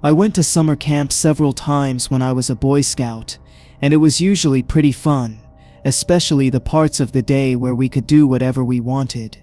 I went to summer camp several times when I was a Boy Scout, and it was usually pretty fun, especially the parts of the day where we could do whatever we wanted.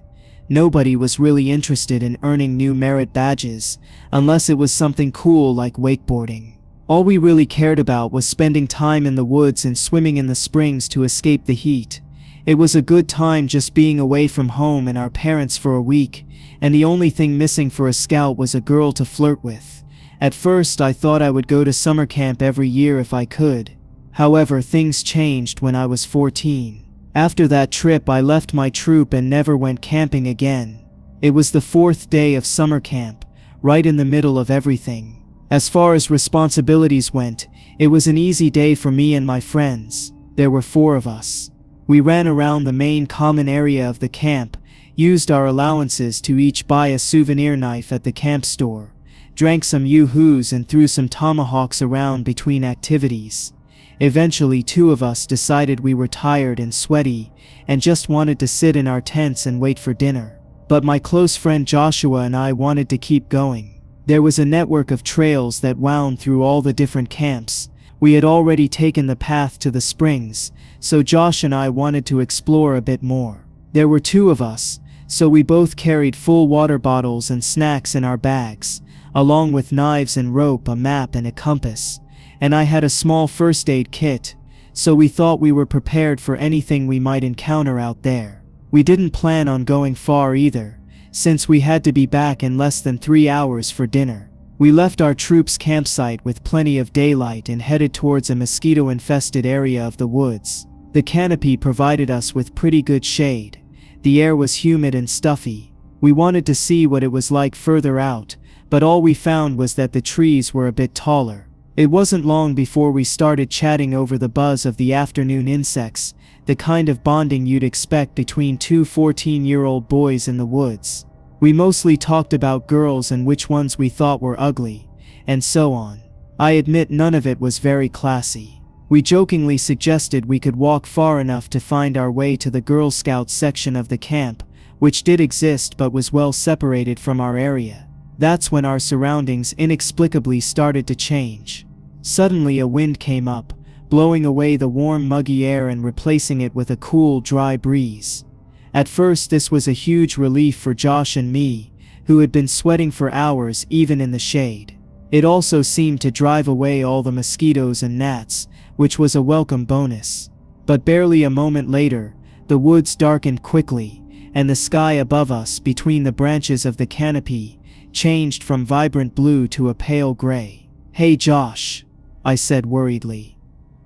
Nobody was really interested in earning new merit badges, unless it was something cool like wakeboarding. All we really cared about was spending time in the woods and swimming in the springs to escape the heat. It was a good time just being away from home and our parents for a week, and the only thing missing for a scout was a girl to flirt with. At first I thought I would go to summer camp every year if I could. However, things changed when I was 14. After that trip I left my troop and never went camping again. It was the 4th day of summer camp, right in the middle of everything. As far as responsibilities went, it was an easy day for me and my friends. There were 4 of us. We ran around the main common area of the camp, used our allowances to each buy a souvenir knife at the camp store, drank some yoo-hoos and threw some tomahawks around between activities. Eventually 2 of us decided we were tired and sweaty and just wanted to sit in our tents and wait for dinner. But my close friend Joshua and I wanted to keep going. There was a network of trails that wound through all the different camps. We had already taken the path to the springs, so Josh and I wanted to explore a bit more. There were 2 of us, so we both carried full water bottles and snacks in our bags, along with knives and rope, a map and a compass. And I had a small first aid kit, so we thought we were prepared for anything we might encounter out there. We didn't plan on going far either, since we had to be back in less than 3 hours for dinner. We left our troop's campsite with plenty of daylight and headed towards a mosquito-infested area of the woods. The canopy provided us with pretty good shade. The air was humid and stuffy. We wanted to see what it was like further out, but all we found was that the trees were a bit taller. It wasn't long before we started chatting over the buzz of the afternoon insects, the kind of bonding you'd expect between 2 14-year-old boys in the woods. We mostly talked about girls and which ones we thought were ugly, and so on. I admit none of it was very classy. We jokingly suggested we could walk far enough to find our way to the Girl Scout section of the camp, which did exist but was well separated from our area. That's when our surroundings inexplicably started to change. Suddenly a wind came up, blowing away the warm, muggy air and replacing it with a cool, dry breeze. At first this was a huge relief for Josh and me, who had been sweating for hours even in the shade. It also seemed to drive away all the mosquitoes and gnats, which was a welcome bonus. But barely a moment later, the woods darkened quickly, and the sky above us, between the branches of the canopy, changed from vibrant blue to a pale gray. "Hey Josh," I said worriedly.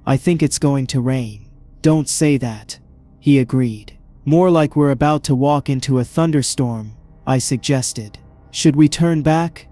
"I think it's going to rain." "Don't say that," he agreed. "More like we're about to walk into a thunderstorm," I suggested. "Should we turn back?"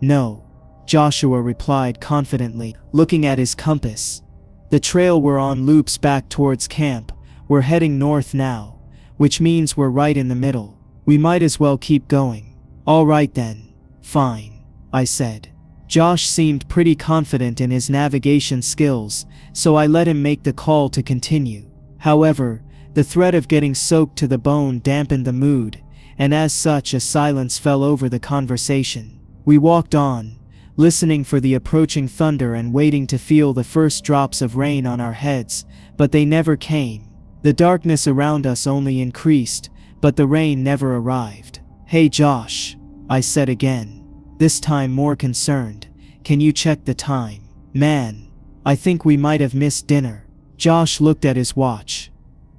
"No," Joshua replied confidently, looking at his compass. "The trail we're on loops back towards camp. We're heading north now, which means we're right in the middle. We might as well keep going." "All right then. Fine," I said. Josh seemed pretty confident in his navigation skills, so I let him make the call to continue. However, the threat of getting soaked to the bone dampened the mood, and as such a silence fell over the conversation. We walked on, listening for the approaching thunder and waiting to feel the first drops of rain on our heads, but they never came. The darkness around us only increased, but the rain never arrived. "Hey Josh," I said again, this time more concerned, "can you check the time? Man, I think we might have missed dinner." Josh looked at his watch.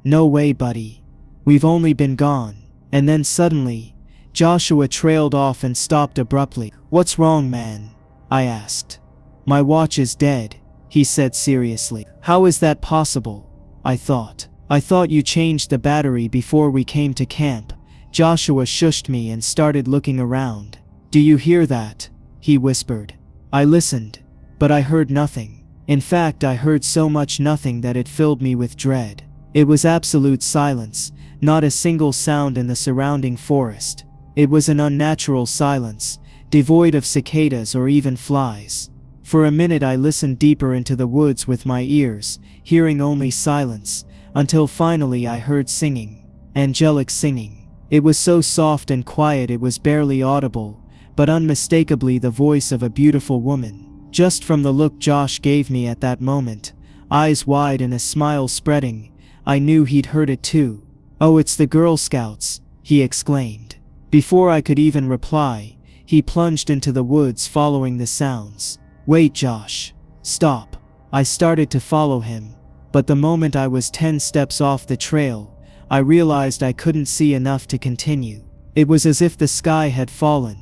"No way, buddy. We've only been gone." And then suddenly, Joshua trailed off and stopped abruptly. "What's wrong, man?" I asked. "My watch is dead," he said seriously. "How is that possible?" I thought you changed the battery before we came to camp." Joshua shushed me and started looking around. "Do you hear that?" he whispered. I listened, but I heard nothing. In fact, I heard so much nothing that it filled me with dread. It was absolute silence, not a single sound in the surrounding forest. It was an unnatural silence, devoid of cicadas or even flies. For a minute I listened deeper into the woods with my ears, hearing only silence, until finally I heard singing. Angelic singing. It was so soft and quiet it was barely audible, but unmistakably the voice of a beautiful woman. Just from the look Josh gave me at that moment, eyes wide and a smile spreading, I knew he'd heard it too. "Oh, it's the Girl Scouts," he exclaimed. Before I could even reply, he plunged into the woods following the sounds. "Wait, Josh. Stop." I started to follow him, but the moment I was 10 steps off the trail, I realized I couldn't see enough to continue. It was as if the sky had fallen,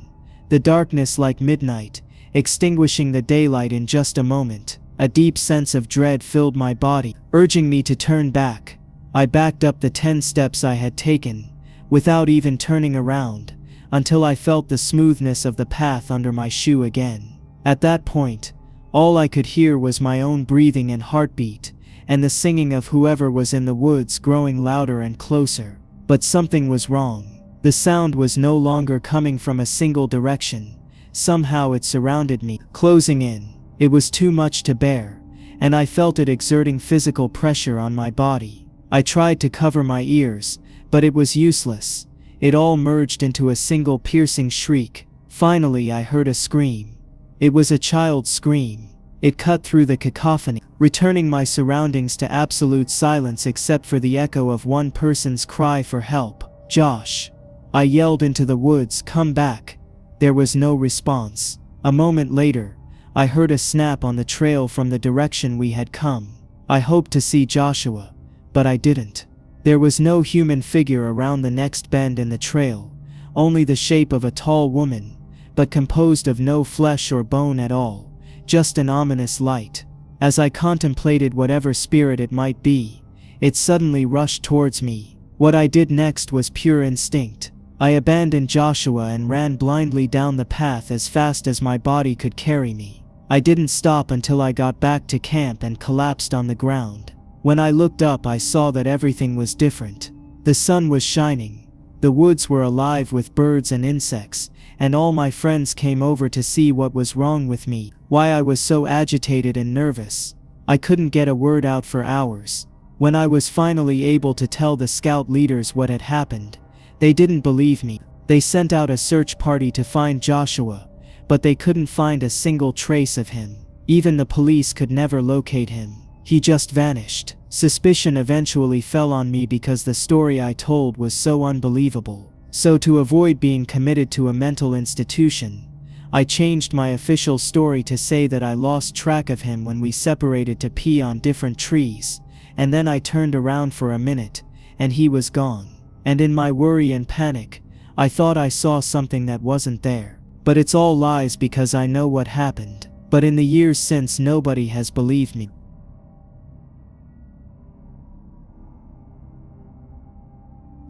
the darkness like midnight, extinguishing the daylight in just a moment. A deep sense of dread filled my body, urging me to turn back. I backed up the 10 steps I had taken, without even turning around, until I felt the smoothness of the path under my shoe again. At that point, all I could hear was my own breathing and heartbeat, and the singing of whoever was in the woods growing louder and closer. But something was wrong. The sound was no longer coming from a single direction. Somehow it surrounded me, closing in. It was too much to bear, and I felt it exerting physical pressure on my body. I tried to cover my ears, but it was useless. It all merged into a single piercing shriek. Finally, I heard a scream. It was a child's scream. It cut through the cacophony, returning my surroundings to absolute silence except for the echo of one person's cry for help. "Josh!" I yelled into the woods, "Come back!" There was no response. A moment later, I heard a snap on the trail from the direction we had come. I hoped to see Joshua, but I didn't. There was no human figure around the next bend in the trail, only the shape of a tall woman, but composed of no flesh or bone at all, just an ominous light. As I contemplated whatever spirit it might be, it suddenly rushed towards me. What I did next was pure instinct. I abandoned Joshua and ran blindly down the path as fast as my body could carry me. I didn't stop until I got back to camp and collapsed on the ground. When I looked up, I saw that everything was different. The sun was shining, the woods were alive with birds and insects, and all my friends came over to see what was wrong with me, why I was so agitated and nervous. I couldn't get a word out for hours. When I was finally able to tell the scout leaders what had happened, they didn't believe me. They sent out a search party to find Joshua, but they couldn't find a single trace of him. Even the police could never locate him. He just vanished. Suspicion eventually fell on me because the story I told was so unbelievable. So to avoid being committed to a mental institution, I changed my official story to say that I lost track of him when we separated to pee on different trees, and then I turned around for a minute, and he was gone. And in my worry and panic, I thought I saw something that wasn't there. But it's all lies because I know what happened. But in the years since, nobody has believed me.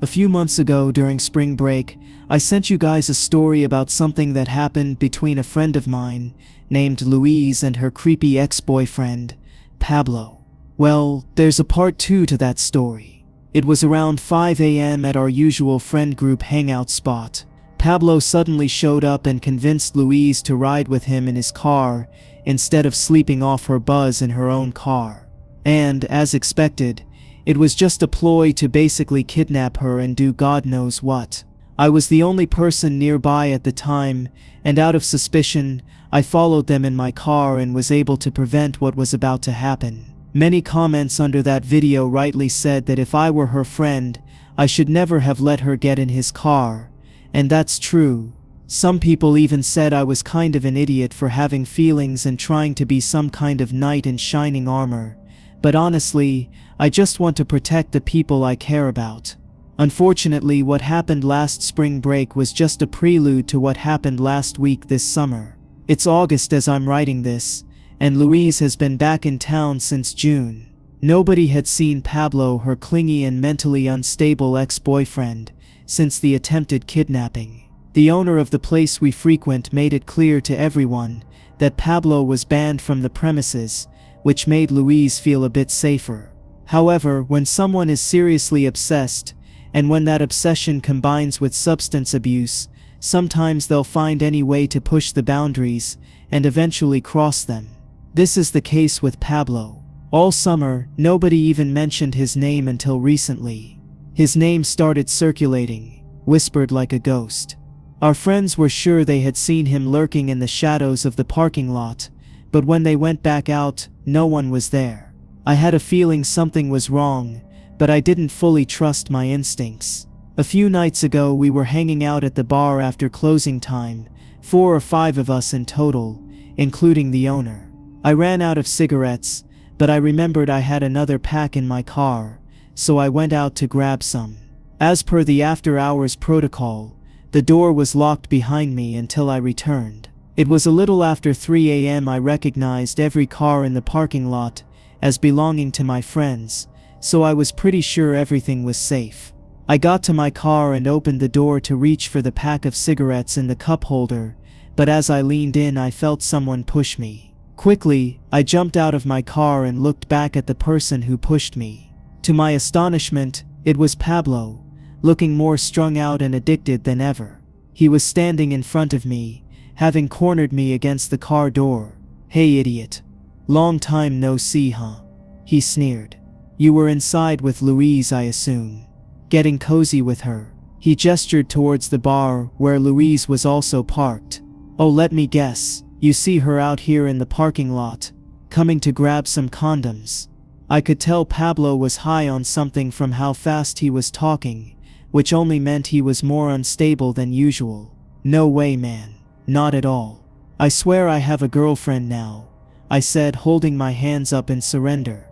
A few months ago during spring break, I sent you guys a story about something that happened between a friend of mine named Louise and her creepy ex-boyfriend, Pablo. Well, there's a part 2 to that story. It was around 5 a.m. at our usual friend group hangout spot. Pablo suddenly showed up and convinced Louise to ride with him in his car instead of sleeping off her buzz in her own car. And, as expected, it was just a ploy to basically kidnap her and do God knows what. I was the only person nearby at the time, and out of suspicion, I followed them in my car and was able to prevent what was about to happen. Many comments under that video rightly said that if I were her friend, I should never have let her get in his car, and that's true. Some people even said I was kind of an idiot for having feelings and trying to be some kind of knight in shining armor, but honestly, I just want to protect the people I care about. Unfortunately, what happened last spring break was just a prelude to what happened last week this summer. It's August as I'm writing this, and Louise has been back in town since June. Nobody had seen Pablo, her clingy and mentally unstable ex-boyfriend, since the attempted kidnapping. The owner of the place we frequent made it clear to everyone that Pablo was banned from the premises, which made Louise feel a bit safer. However, when someone is seriously obsessed, and when that obsession combines with substance abuse, sometimes they'll find any way to push the boundaries and eventually cross them. This is the case with Pablo. All summer, nobody even mentioned his name until recently. His name started circulating, whispered like a ghost. Our friends were sure they had seen him lurking in the shadows of the parking lot, but when they went back out, no one was there. I had a feeling something was wrong, but I didn't fully trust my instincts. A few nights ago we were hanging out at the bar after closing time, 4 or 5 of us in total, including the owner. I ran out of cigarettes, but I remembered I had another pack in my car, so I went out to grab some. As per the after-hours protocol, the door was locked behind me until I returned. It was a little after 3 a.m. I recognized every car in the parking lot as belonging to my friends, so I was pretty sure everything was safe. I got to my car and opened the door to reach for the pack of cigarettes in the cup holder, but as I leaned in I felt someone push me. Quickly, I jumped out of my car and looked back at the person who pushed me. To my astonishment, it was Pablo, looking more strung out and addicted than ever. He was standing in front of me, having cornered me against the car door. "Hey idiot. Long time no see, huh?" he sneered. "You were inside with Louise, I assume. Getting cozy with her." He gestured towards the bar where Louise was also parked. "Oh, let me guess, you see her out here in the parking lot, coming to grab some condoms." I could tell Pablo was high on something from how fast he was talking, which only meant he was more unstable than usual. "No way, man. Not at all. I swear I have a girlfriend now," I said, holding my hands up in surrender.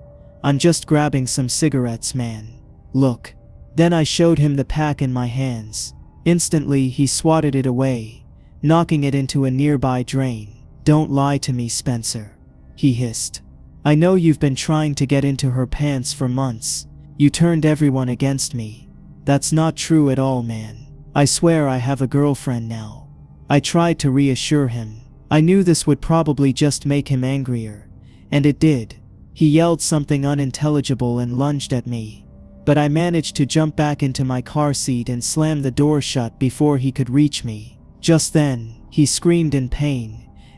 "I'm just grabbing some cigarettes, man. Look." Then I showed him the pack in my hands. Instantly, he swatted it away, knocking it into a nearby drain. "Don't lie to me, Spencer," he hissed. "I know you've been trying to get into her pants for months. You turned everyone against me." "That's not true at all, man. I swear I have a girlfriend now." I tried to reassure him. I knew this would probably just make him angrier, and it did. He yelled something unintelligible and lunged at me, but I managed to jump back into my car seat and slam the door shut before he could reach me. Just then, he screamed in pain,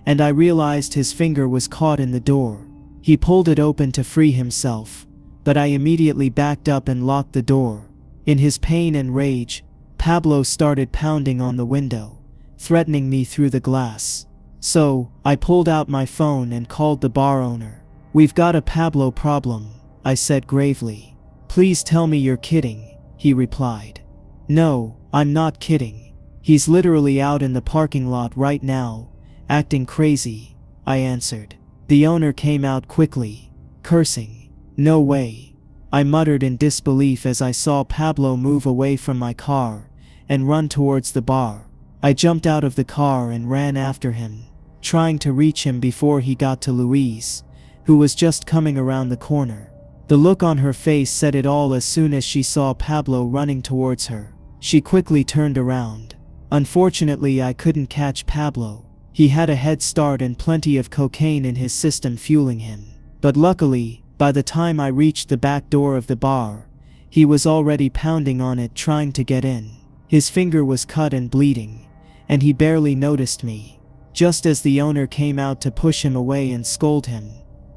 and I realized his finger was caught in the door. He pulled it open to free himself, but I immediately backed up and locked the door. In his pain and rage, Pablo started pounding on the window, threatening me through the glass. So, I pulled out my phone and called the bar owner. "We've got a Pablo problem," I said gravely. "Please tell me you're kidding," he replied. "No, I'm not kidding. He's literally out in the parking lot right now, acting crazy," I answered. The owner came out quickly, cursing. "No way," I muttered in disbelief as I saw Pablo move away from my car and run towards the bar. I jumped out of the car and ran after him, trying to reach him before he got to Louise, who was just coming around the corner. The look on her face said it all as soon as she saw Pablo running towards her. She quickly turned around. Unfortunately, I couldn't catch Pablo. He had a head start and plenty of cocaine in his system fueling him. But luckily, by the time I reached the back door of the bar, he was already pounding on it trying to get in. His finger was cut and bleeding, and he barely noticed me. Just as the owner came out to push him away and scold him.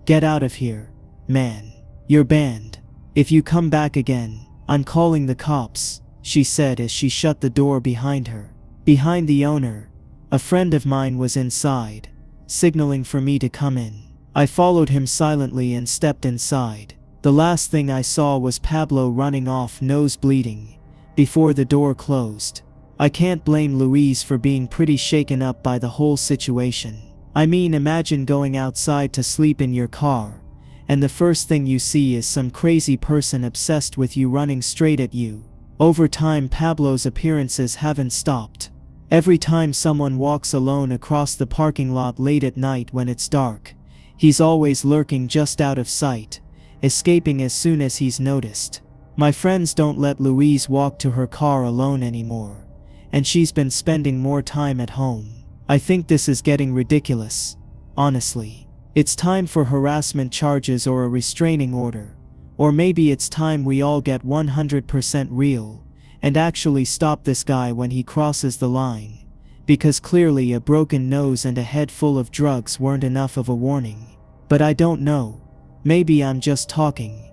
"Get out of here, man. You're banned. If you come back again, I'm calling the cops," she said as she shut the door behind her. Behind the owner, a friend of mine was inside, signaling for me to come in. I followed him silently and stepped inside. The last thing I saw was Pablo running off, nose bleeding, before the door closed. I can't blame Louise for being pretty shaken up by the whole situation. I mean, imagine going outside to sleep in your car, and the first thing you see is some crazy person obsessed with you running straight at you. Over time, Pablo's appearances haven't stopped. Every time someone walks alone across the parking lot late at night when it's dark, he's always lurking just out of sight, escaping as soon as he's noticed. My friends don't let Louise walk to her car alone anymore, and she's been spending more time at home. I think this is getting ridiculous, honestly. It's time for harassment charges or a restraining order, or maybe it's time we all get 100% real and actually stop this guy when he crosses the line, because clearly a broken nose and a head full of drugs weren't enough of a warning. But I don't know. Maybe I'm just talking.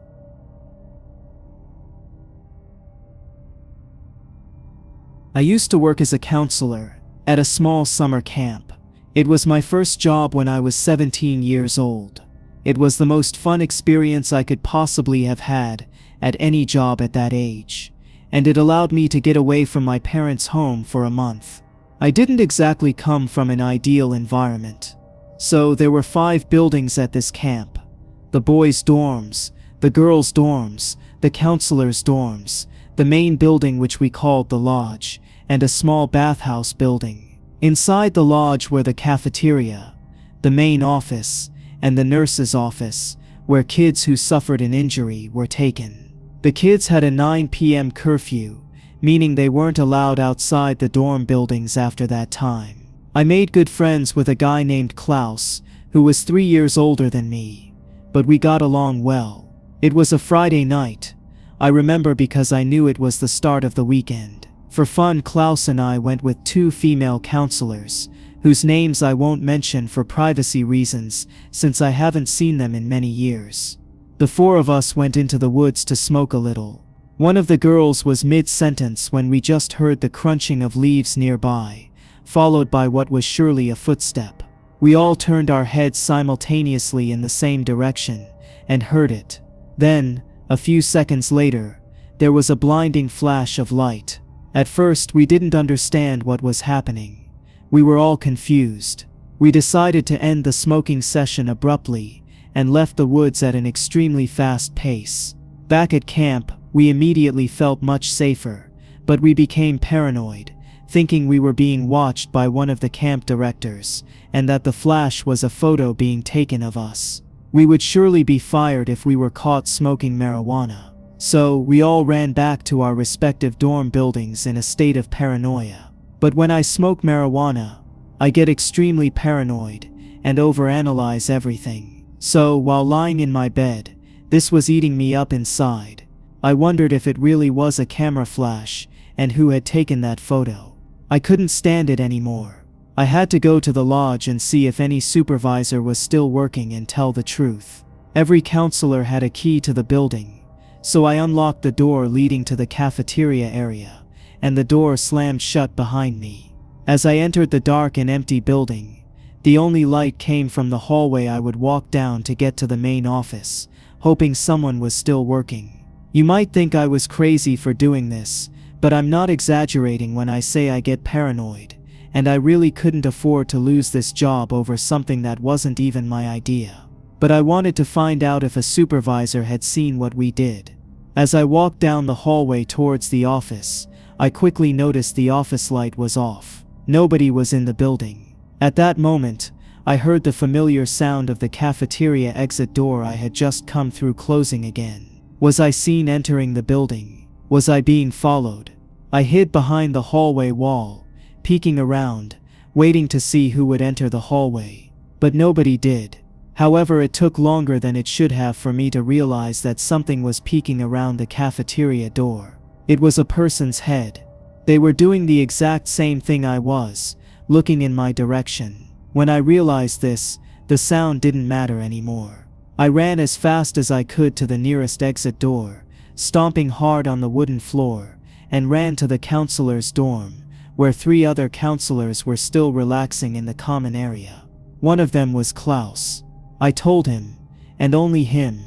I used to work as a counselor at a small summer camp. It was my first job when I was 17 years old. It was the most fun experience I could possibly have had at any job at that age, and it allowed me to get away from my parents' home for a month. I didn't exactly come from an ideal environment. So there were 5 buildings at this camp: the boys' dorms, the girls' dorms, the counselors' dorms, the main building which we called the lodge, and a small bathhouse building. Inside the lodge were the cafeteria, the main office, and the nurse's office, where kids who suffered an injury were taken. The kids had a 9 p.m. curfew, meaning they weren't allowed outside the dorm buildings after that time. I made good friends with a guy named Klaus, who was 3 years older than me, but we got along well. It was a Friday night. I remember because I knew it was the start of the weekend. For fun, Klaus and I went with 2 female counselors, whose names I won't mention for privacy reasons since I haven't seen them in many years. The 4 of us went into the woods to smoke a little. One of the girls was mid-sentence when we just heard the crunching of leaves nearby, followed by what was surely a footstep. We all turned our heads simultaneously in the same direction and heard it. Then, a few seconds later, there was a blinding flash of light. At first, we didn't understand what was happening. We were all confused. We decided to end the smoking session abruptly and left the woods at an extremely fast pace. Back at camp, we immediately felt much safer, but we became paranoid, thinking we were being watched by one of the camp directors, and that the flash was a photo being taken of us. We would surely be fired if we were caught smoking marijuana. So, we all ran back to our respective dorm buildings in a state of paranoia. But when I smoke marijuana, I get extremely paranoid and overanalyze everything. So, while lying in my bed, this was eating me up inside. I wondered if it really was a camera flash and who had taken that photo. I couldn't stand it anymore. I had to go to the lodge and see if any supervisor was still working and tell the truth. Every counselor had a key to the building, so I unlocked the door leading to the cafeteria area, and the door slammed shut behind me. As I entered the dark and empty building, the only light came from the hallway I would walk down to get to the main office, hoping someone was still working. You might think I was crazy for doing this, but I'm not exaggerating when I say I get paranoid, and I really couldn't afford to lose this job over something that wasn't even my idea. But I wanted to find out if a supervisor had seen what we did. As I walked down the hallway towards the office, I quickly noticed the office light was off. Nobody was in the building. At that moment, I heard the familiar sound of the cafeteria exit door I had just come through closing again. Was I seen entering the building? Was I being followed? I hid behind the hallway wall, peeking around, waiting to see who would enter the hallway. But nobody did. However, it took longer than it should have for me to realize that something was peeking around the cafeteria door. It was a person's head. They were doing the exact same thing I was, looking in my direction. When I realized this, the sound didn't matter anymore. I ran as fast as I could to the nearest exit door, stomping hard on the wooden floor, and ran to the counselor's dorm, where 3 other counselors were still relaxing in the common area. One of them was Klaus. I told him, and only him,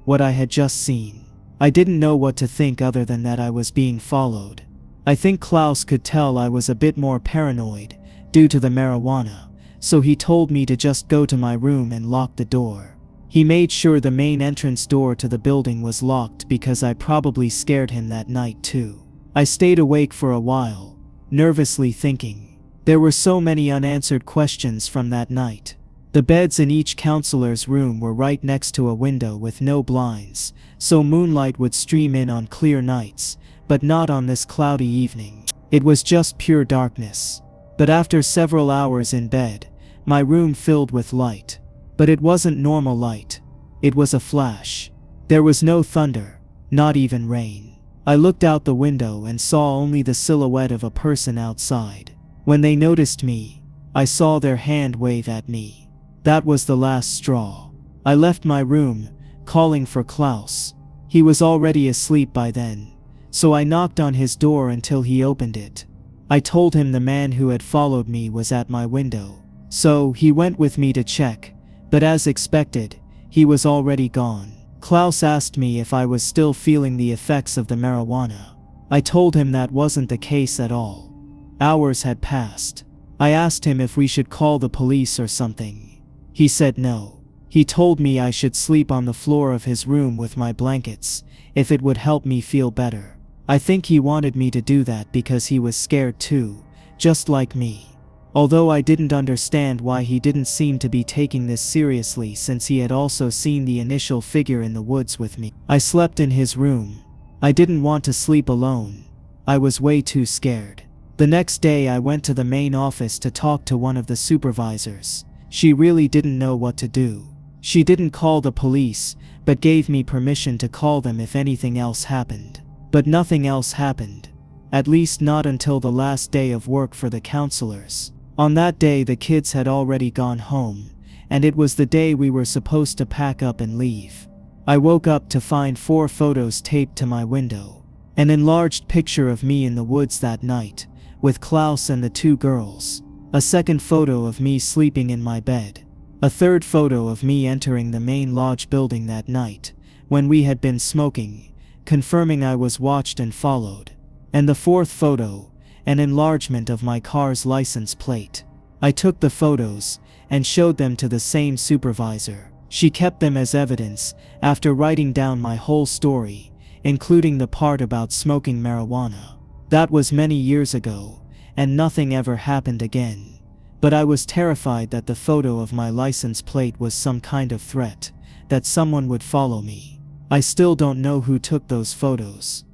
what I had just seen. I didn't know what to think other than that I was being followed. I think Klaus could tell I was a bit more paranoid due to the marijuana, so he told me to just go to my room and lock the door. He made sure the main entrance door to the building was locked because I probably scared him that night too. I stayed awake for a while, nervously thinking. There were so many unanswered questions from that night. The beds in each counselor's room were right next to a window with no blinds, so moonlight would stream in on clear nights, but not on this cloudy evening. It was just pure darkness. But after several hours in bed, my room filled with light. But it wasn't normal light. It was a flash. There was no thunder, not even rain. I looked out the window and saw only the silhouette of a person outside. When they noticed me, I saw their hand wave at me. That was the last straw. I left my room, calling for Klaus. He was already asleep by then, so I knocked on his door until he opened it. I told him the man who had followed me was at my window, So, he went with me to check, but as expected, he was already gone. Klaus asked me if I was still feeling the effects of the marijuana. I told him that wasn't the case at all. Hours had passed. I asked him if we should call the police or something. He said no. He told me I should sleep on the floor of his room with my blankets, if it would help me feel better. I think he wanted me to do that because he was scared too, just like me. Although I didn't understand why he didn't seem to be taking this seriously since he had also seen the initial figure in the woods with me. I slept in his room. I didn't want to sleep alone. I was way too scared. The next day I went to the main office to talk to one of the supervisors. She really didn't know what to do. She didn't call the police, but gave me permission to call them if anything else happened. But nothing else happened. At least not until the last day of work for the counselors. On that day the kids had already gone home, and it was the day we were supposed to pack up and leave. I woke up to find 4 photos taped to my window. An enlarged picture of me in the woods that night, with Klaus and the 2 girls. A second photo of me sleeping in my bed. A third photo of me entering the main lodge building that night, when we had been smoking, confirming I was watched and followed. And the fourth photo, an enlargement of my car's license plate. I took the photos and showed them to the same supervisor. She kept them as evidence after writing down my whole story, including the part about smoking marijuana. That was many years ago, and nothing ever happened again. But I was terrified that the photo of my license plate was some kind of threat, that someone would follow me. I still don't know who took those photos.